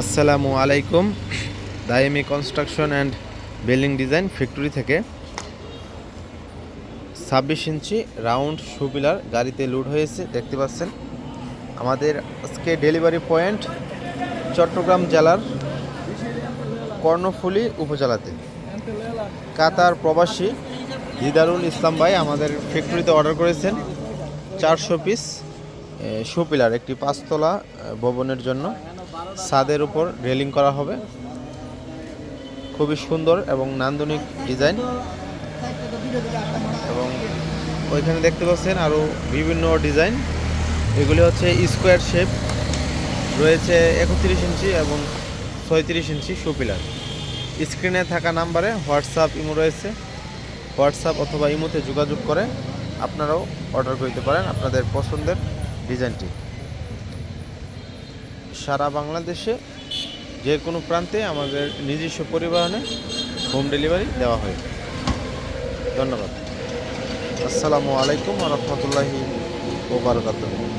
আসসালামু আলাইকুম। Daimi construction and building design factory থেকে 26 ইঞ্চি রাউন্ড শু পিলার গাড়িতে লোড হয়েছে, দেখতে পাচ্ছেন। আমাদের আজকে ডেলিভারি পয়েন্ট চট্টগ্রাম জেলার কর্ণফুলী উপজেলাতে। কাতার প্রবাসী দিদারুল ইসলাম ভাই আমাদের ফ্যাক্টরিতে অর্ডার করেছেন 400 পিস শু পিলার, একটি 5 তলা ভবনের জন্য। ছাদের উপর রেলিং করা হবে, খুবই সুন্দর এবং নান্দনিক ডিজাইন। এবং ওইখানে দেখতে পাচ্ছেন আরও বিভিন্ন ডিজাইন। এগুলি হচ্ছে স্কোয়ার শেপ, রয়েছে 31 ইঞ্চি এবং 36 ইঞ্চি শু পিলার। স্ক্রিনে থাকা নাম্বারে হোয়াটসঅ্যাপ ইমো রয়েছে, হোয়াটসঅ্যাপ অথবা ইমোতে যোগাযোগ করে আপনারাও অর্ডার করতে পারেন আপনাদের পছন্দের ডিজাইনটি। সারা বাংলাদেশে যে কোনো প্রান্তে আমাদের নিজস্ব পরিবহনে হোম ডেলিভারি দেওয়া হয়। ধন্যবাদ। আসসালামু আলাইকুম ওয়া রাহমাতুল্লাহি ওয়া বারাকাতুহু।